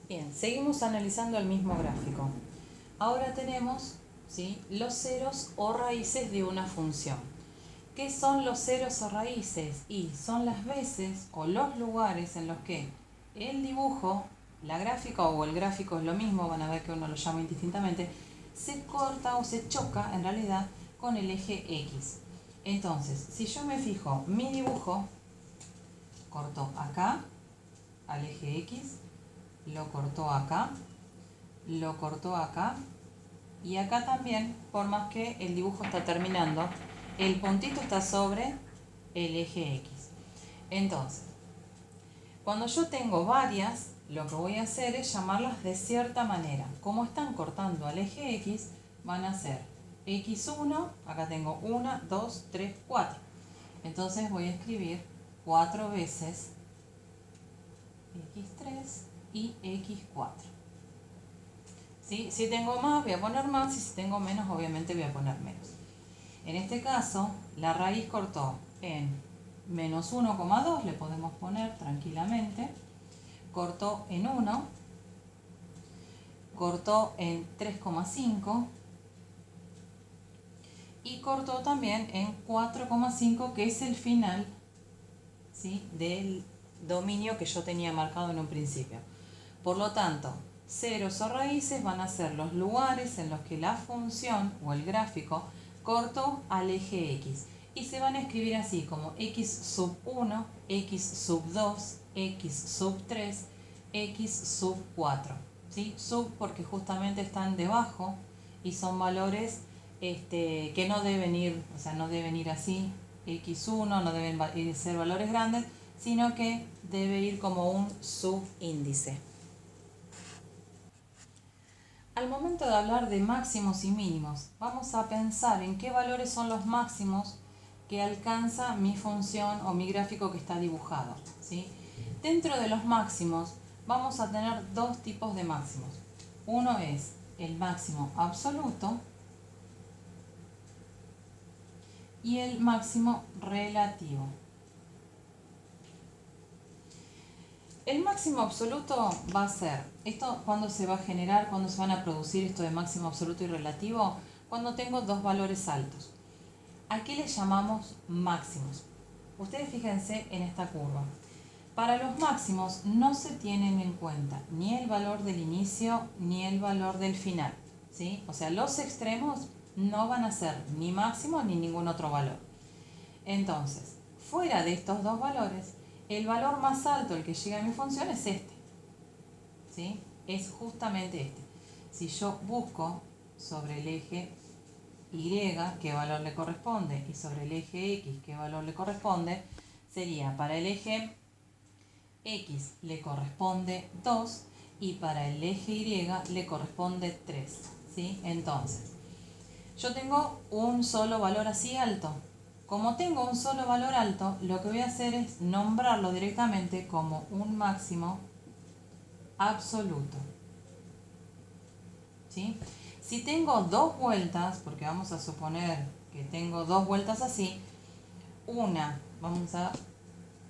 Bien, seguimos analizando el mismo gráfico. Ahora tenemos, ¿sí?, los ceros o raíces de una función. ¿Qué son los ceros o raíces? Y son las veces o los lugares en los que el dibujo, la gráfica o el gráfico es lo mismo, van a ver que uno lo llama indistintamente, se corta o se choca en realidad con el eje X. Entonces, si yo me fijo, mi dibujo cortó acá al eje X, lo cortó acá, lo cortó acá y acá también, por más que el dibujo está terminando, el puntito está sobre el eje X. Entonces, cuando yo tengo varias, lo que voy a hacer es llamarlas de cierta manera. Como están cortando al eje X, van a ser X1, acá tengo 1, 2, 3, 4. Entonces voy a escribir 4 veces X3 y X4. ¿Sí? Si tengo más, voy a poner más, y si tengo menos, obviamente voy a poner menos. En este caso, la raíz cortó en menos 1,2, le podemos poner tranquilamente, cortó en 1, cortó en 3,5 y cortó también en 4,5, que es el final, ¿sí?, del dominio que yo tenía marcado en un principio. Por lo tanto, ceros o raíces van a ser los lugares en los que la función o el gráfico cortó al eje X. Y se van a escribir así como X sub 1, X sub 2, X sub 3, X sub 4. ¿Sí? Sub porque justamente están debajo y son valores que no deben ir, o sea, no deben ir así, X1, no deben ser valores grandes, sino que debe ir como un subíndice. Al momento de hablar de máximos y mínimos, vamos a pensar en qué valores son los máximos que alcanza mi función o mi gráfico que está dibujado, ¿sí? Dentro de los máximos vamos a tener dos tipos de máximos. Uno es el máximo absoluto y el máximo relativo. El máximo absoluto va a ser, esto cuando se va a generar, cuando se van a producir esto de máximo absoluto y relativo, cuando tengo dos valores altos. ¿A qué le llamamos máximos? Ustedes fíjense en esta curva. Para los máximos no se tienen en cuenta ni el valor del inicio ni el valor del final, ¿sí? O sea, los extremos no van a ser ni máximo ni ningún otro valor. Entonces, fuera de estos dos valores, el valor más alto, el que llega a mi función, es este, ¿sí? Es justamente este. Si yo busco sobre el eje Y qué valor le corresponde y sobre el eje X qué valor le corresponde, sería para el eje X le corresponde 2 y para el eje Y le corresponde 3, ¿sí? Entonces, yo tengo un solo valor así alto. Como tengo un solo valor alto, lo que voy a hacer es nombrarlo directamente como un máximo absoluto, ¿sí? Si tengo dos vueltas, porque vamos a suponer que tengo dos vueltas así, una, vamos a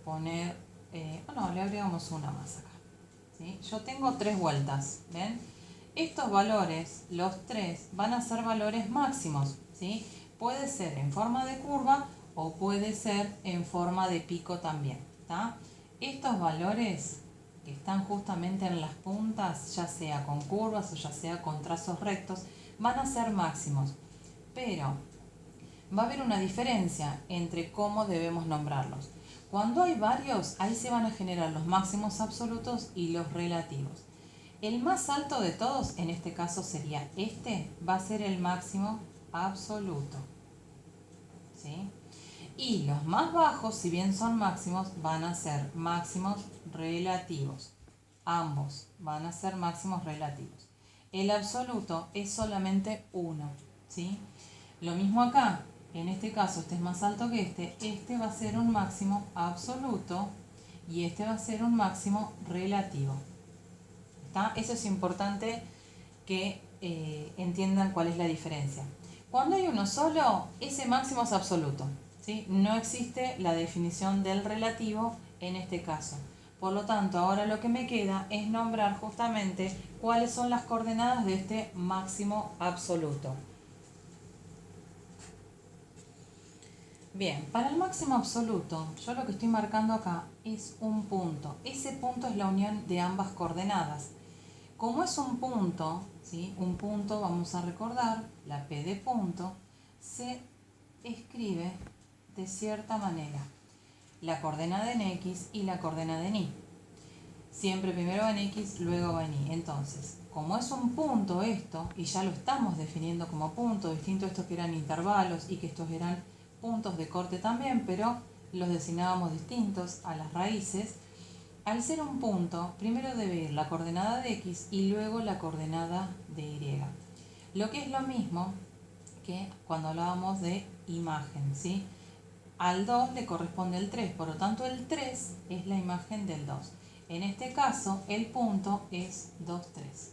poner, le agregamos una más acá, ¿sí? Yo tengo tres vueltas, ¿ven? Estos valores, los tres, van a ser valores máximos, ¿sí? Puede ser en forma de curva o puede ser en forma de pico también, ¿tá? Estos valores que están justamente en las puntas, ya sea con curvas o ya sea con trazos rectos, van a ser máximos. Pero va a haber una diferencia entre cómo debemos nombrarlos. Cuando hay varios, ahí se van a generar los máximos absolutos y los relativos. El más alto de todos, en este caso sería este, va a ser el máximo absoluto, ¿sí? Y los más bajos, si bien son máximos, van a ser máximos relativos. Ambos van a ser máximos relativos. El absoluto es solamente uno, ¿sí? Lo mismo acá, en este caso este es más alto que este va a ser un máximo absoluto y este va a ser un máximo relativo. ¿Está? Eso es importante que entiendan cuál es la diferencia. Cuando hay uno solo, ese máximo es absoluto, ¿sí? No existe la definición del relativo en este caso. Por lo tanto, ahora lo que me queda es nombrar justamente cuáles son las coordenadas de este máximo absoluto. Bien, para el máximo absoluto, yo lo que estoy marcando acá es un punto. Ese punto es la unión de ambas coordenadas. Como es un punto, ¿sí? Un punto, vamos a recordar, la P de punto, se escribe de cierta manera. La coordenada en X y la coordenada en Y. Siempre primero va en X, luego va en Y. Entonces, como es un punto esto, y ya lo estamos definiendo como punto, distinto a estos que eran intervalos y que estos eran puntos de corte también, pero los designábamos distintos a las raíces. Al ser un punto, primero debe ir la coordenada de X y luego la coordenada de Y. Lo que es lo mismo que cuando hablábamos de imagen, ¿sí? Al 2 le corresponde el 3, por lo tanto el 3 es la imagen del 2. En este caso, el punto es 2, 3.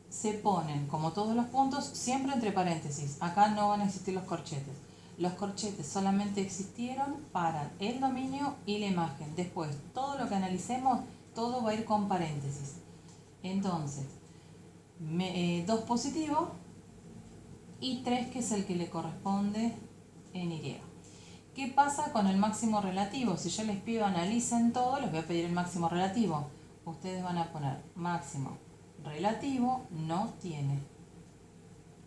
Se ponen, como todos los puntos, siempre entre paréntesis. Acá no van a existir los corchetes. Los corchetes solamente existieron para el dominio y la imagen. Después, todo lo que analicemos, todo va a ir con paréntesis. Entonces, 2 positivo y 3 que es el que le corresponde en Y. ¿Qué pasa con el máximo relativo? Si yo les pido analicen todo, les voy a pedir el máximo relativo. Ustedes van a poner máximo relativo no tiene.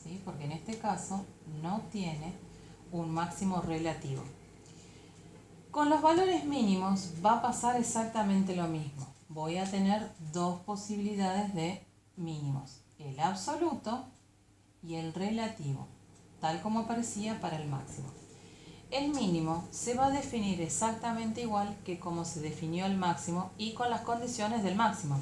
¿Sí? Porque en este caso no tiene un máximo relativo. Con los valores mínimos va a pasar exactamente lo mismo. Voy a tener dos posibilidades de mínimos. El absoluto y el relativo, tal como aparecía para el máximo. El mínimo se va a definir exactamente igual que como se definió el máximo y con las condiciones del máximo.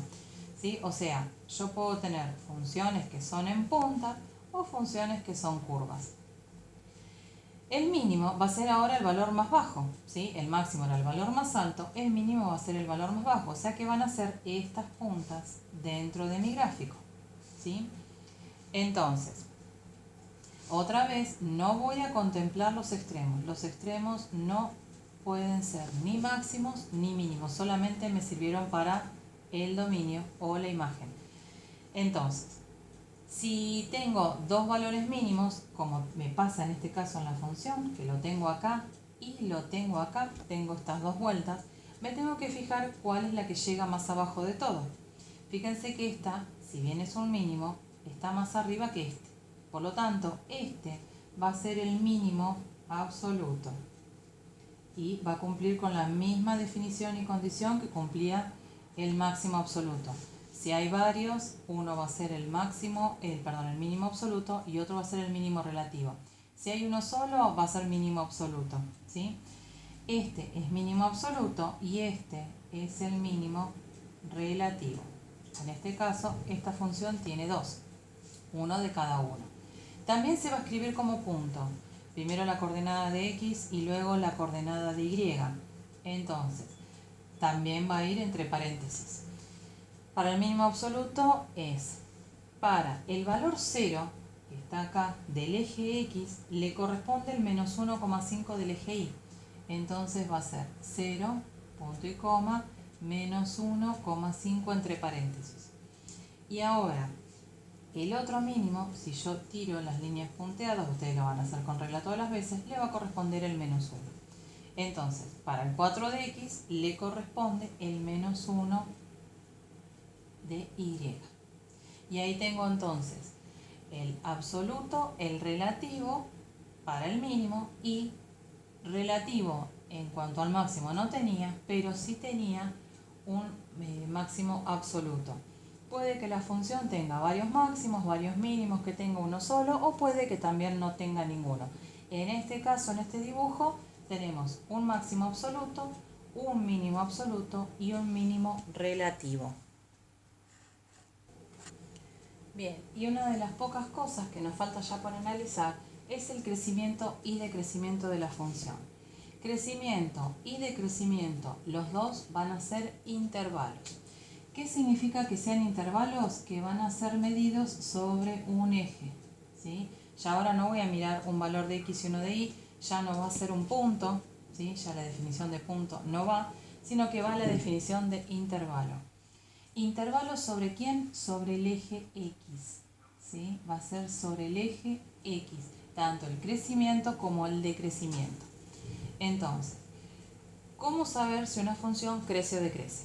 ¿Sí? O sea, yo puedo tener funciones que son en punta o funciones que son curvas. El mínimo va a ser ahora el valor más bajo. ¿Sí? El máximo era el valor más alto, el mínimo va a ser el valor más bajo. O sea que van a ser estas puntas dentro de mi gráfico. ¿Sí? Entonces, otra vez, no voy a contemplar los extremos. Los extremos no pueden ser ni máximos ni mínimos. Solamente me sirvieron para el dominio o la imagen. Entonces, si tengo dos valores mínimos, como me pasa en este caso en la función, que lo tengo acá y lo tengo acá, tengo estas dos vueltas, me tengo que fijar cuál es la que llega más abajo de todo. Fíjense que esta, si bien es un mínimo, está más arriba que este. Por lo tanto, este va a ser el mínimo absoluto y va a cumplir con la misma definición y condición que cumplía el máximo absoluto. Si hay varios, uno va a ser el mínimo absoluto y otro va a ser el mínimo relativo. Si hay uno solo, va a ser mínimo absoluto, ¿sí? Este es mínimo absoluto y este es el mínimo relativo. En este caso, esta función tiene dos, uno de cada uno. También se va a escribir como punto. Primero la coordenada de X y luego la coordenada de Y. Entonces, también va a ir entre paréntesis. Para el mínimo absoluto es, para el valor 0, que está acá, del eje X, le corresponde el menos 1,5 del eje Y. Entonces va a ser 0, punto y coma, menos 1,5 entre paréntesis. Y ahora, el otro mínimo, si yo tiro las líneas punteadas, ustedes lo van a hacer con regla todas las veces, le va a corresponder el menos 1. Entonces, para el 4 de X le corresponde el menos 1 de Y. Y ahí tengo entonces el absoluto, el relativo para el mínimo y relativo en cuanto al máximo no tenía, pero sí tenía un máximo absoluto. Puede que la función tenga varios máximos, varios mínimos, que tenga uno solo, o puede que también no tenga ninguno. En este caso, en este dibujo, tenemos un máximo absoluto, un mínimo absoluto y un mínimo relativo. Bien, y una de las pocas cosas que nos falta ya por analizar es el crecimiento y decrecimiento de la función. Crecimiento y decrecimiento, los dos van a ser intervalos. ¿Qué significa que sean intervalos? Que van a ser medidos sobre un eje, ¿sí? Ya ahora no voy a mirar un valor de X y uno de Y, ya no va a ser un punto, ¿sí? Ya la definición de punto no va, sino que va a la definición de intervalo. ¿Intervalo sobre quién? Sobre el eje X, ¿sí? Va a ser sobre el eje X, tanto el crecimiento como el decrecimiento. Entonces, ¿cómo saber si una función crece o decrece?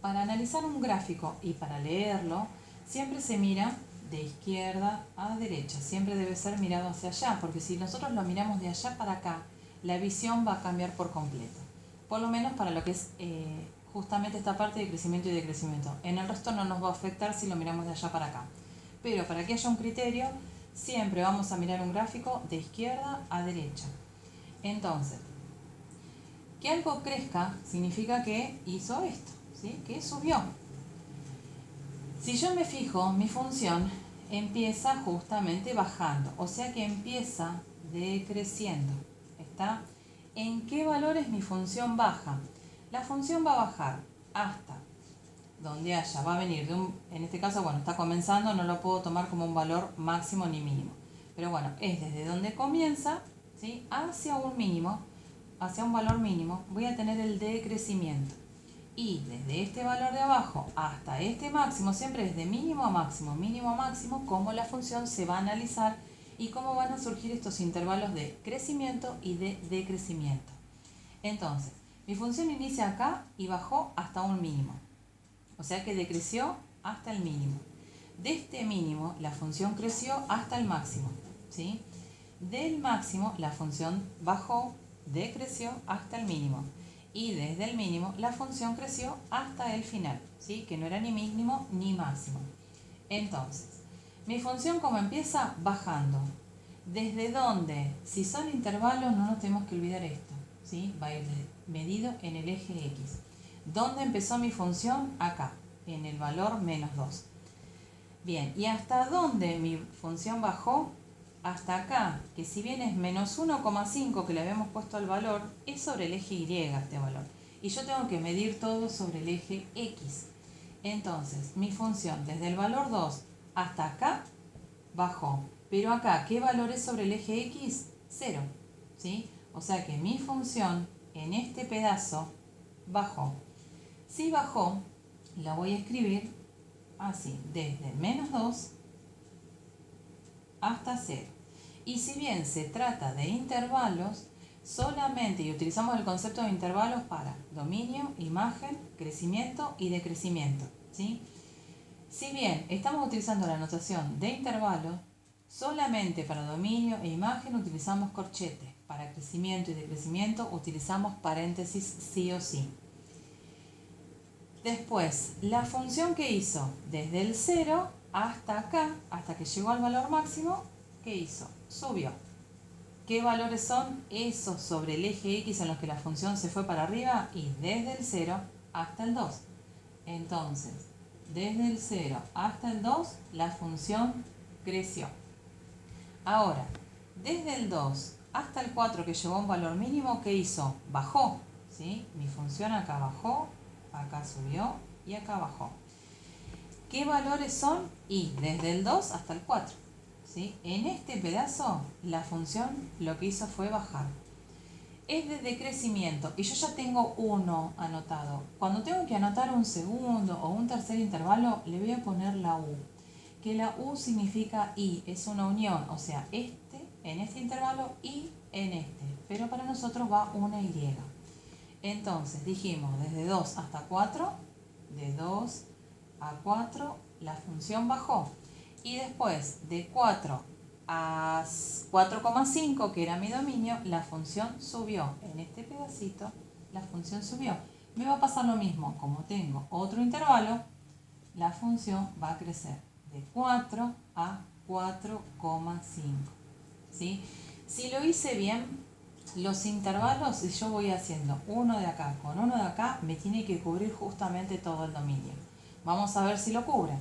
Para analizar un gráfico y para leerlo, siempre se mira de izquierda a derecha, siempre debe ser mirado hacia allá, porque si nosotros lo miramos de allá para acá, la visión va a cambiar por completo, por lo menos para lo que es justamente esta parte de crecimiento y decrecimiento. En el resto no nos va a afectar si lo miramos de allá para acá, pero para que haya un criterio, siempre vamos a mirar un gráfico de izquierda a derecha. Entonces, que algo crezca significa que hizo esto, ¿sí? Que subió. Si yo me fijo, mi función empieza justamente bajando, o sea que empieza decreciendo. ¿Está? ¿En qué valores mi función baja? La función va a bajar hasta donde haya, va a venir de en este caso, bueno, está comenzando, no lo puedo tomar como un valor máximo ni mínimo. Pero bueno, es desde donde comienza, ¿sí? Hacia un mínimo, hacia un valor mínimo, voy a tener el decrecimiento. Y desde este valor de abajo hasta este máximo, siempre es de mínimo a máximo, cómo la función se va a analizar y cómo van a surgir estos intervalos de crecimiento y de decrecimiento. Entonces, mi función inicia acá y bajó hasta un mínimo. O sea que decreció hasta el mínimo. De este mínimo, la función creció hasta el máximo, ¿sí? Del máximo, la función bajó, decreció hasta el mínimo. Y desde el mínimo, la función creció hasta el final, ¿sí? Que no era ni mínimo ni máximo. Entonces, mi función como empieza bajando. ¿Desde dónde? Si son intervalos, no nos tenemos que olvidar esto, ¿sí? Va a ir medido en el eje X. ¿Dónde empezó mi función? Acá, en el valor menos 2. Bien, ¿y hasta dónde mi función bajó? Hasta acá, que si bien es menos 1,5 que le habíamos puesto al valor, es sobre el eje Y este valor. Y yo tengo que medir todo sobre el eje X. Entonces, mi función desde el valor 2 hasta acá bajó. Pero acá, ¿qué valor es sobre el eje X? 0. ¿Sí? O sea que mi función en este pedazo bajó. Si bajó, la voy a escribir así, desde menos 2 hasta 0. Y si bien se trata de intervalos, solamente, y utilizamos el concepto de intervalos para dominio, imagen, crecimiento y decrecimiento, ¿sí? Si bien estamos utilizando la notación de intervalos, solamente para dominio e imagen utilizamos corchetes. Para crecimiento y decrecimiento utilizamos paréntesis sí o sí. Después, la función que hizo desde el 0 hasta acá, hasta que llegó al valor máximo, ¿qué hizo? Subió. ¿Qué valores son esos sobre el eje X en los que la función se fue para arriba? Y desde el 0 hasta el 2. Entonces, desde el 0 hasta el 2, la función creció. Ahora, desde el 2 hasta el 4 que llegó a un valor mínimo, ¿qué hizo? Bajó, ¿sí? Mi función acá bajó, acá subió y acá bajó. ¿Qué valores son? Y desde el 2 hasta el 4. ¿Sí? En este pedazo, la función lo que hizo fue bajar. Es de decrecimiento y yo ya tengo 1 anotado. Cuando tengo que anotar un segundo o un tercer intervalo, le voy a poner la U. Que la U significa y, es una unión, o sea, en este intervalo y en este. Pero para nosotros va una Y. Entonces dijimos desde 2 hasta 4, de 2 a 4 la función bajó. Y después de 4 a 4,5, que era mi dominio, la función subió. En este pedacito la función subió. Me va a pasar lo mismo, como tengo otro intervalo, la función va a crecer de 4 a 4,5. ¿Sí? Si lo hice bien, los intervalos, si yo voy haciendo uno de acá con uno de acá, me tiene que cubrir justamente todo el dominio. Vamos a ver si lo cubre.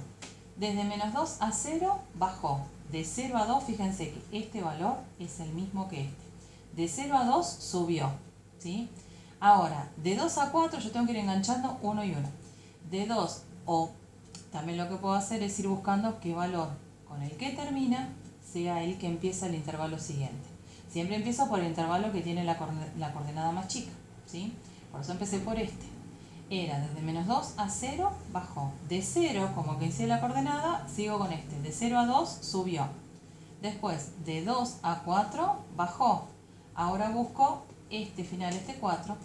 Desde menos 2 a 0 bajó. De 0 a 2, fíjense que este valor es el mismo que este. De 0 a 2 subió, ¿sí? Ahora, de 2 a 4 yo tengo que ir enganchando uno y uno. De 2, o también lo que puedo hacer es ir buscando qué valor con el que termina sea el que empieza el intervalo siguiente. Siempre empiezo por el intervalo que tiene la coordenada más chica, ¿sí? Por eso empecé por este. Era desde menos 2 a 0, bajó. De 0, como que hice la coordenada, sigo con este. De 0 a 2, subió. Después, de 2 a 4, bajó. Ahora busco este final, este 4.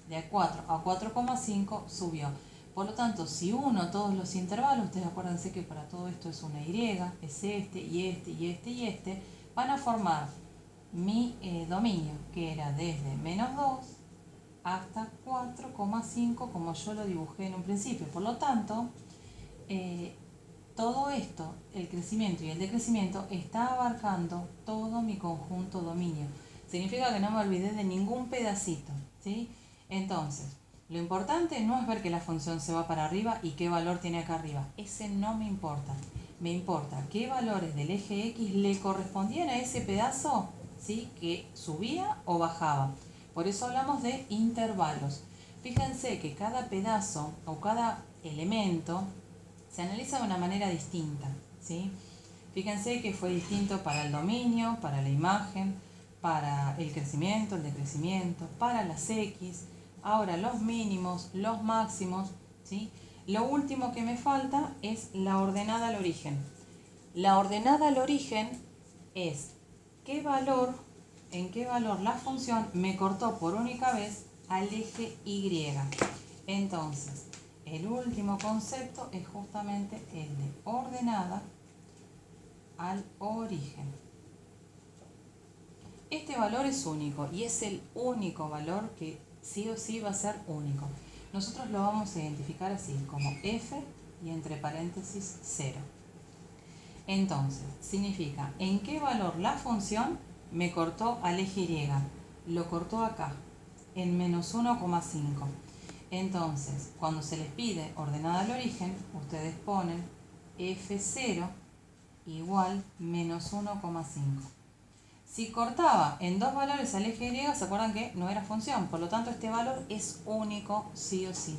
De 4 a 4,5 subió. Por lo tanto, si uno todos los intervalos, ustedes acuérdense que para todo esto es una Y, es este y este y este y este, van a formar mi dominio, que era desde menos 2 hasta 4,5, como yo lo dibujé en un principio. Por lo tanto, todo esto, el crecimiento y el decrecimiento, está abarcando todo mi conjunto dominio. Significa que no me olvidé de ningún pedacito, ¿sí? Entonces, lo importante no es ver que la función se va para arriba y qué valor tiene acá arriba. Ese no me importa. Me importa qué valores del eje X le correspondían a ese pedazo, ¿sí? Que subía o bajaba. Por eso hablamos de intervalos. Fíjense que cada pedazo o cada elemento se analiza de una manera distinta, ¿sí? Fíjense que fue distinto para el dominio, para la imagen, para el crecimiento, el decrecimiento, para las X. Ahora los mínimos, los máximos, ¿sí? Lo último que me falta es la ordenada al origen. La ordenada al origen es en qué valor la función me cortó por única vez al eje Y. Entonces, el último concepto es justamente el de ordenada al origen. Este valor es único y es el único valor que sí o sí va a ser único. Nosotros lo vamos a identificar así, como f y entre paréntesis 0. Entonces, significa en qué valor la función me cortó al eje Y. Lo cortó acá, en menos 1,5. Entonces, cuando se les pide ordenada al origen, ustedes ponen f0 igual menos 1,5. Si cortaba en dos valores al eje Y, se acuerdan que no era función, por lo tanto este valor es único sí o sí.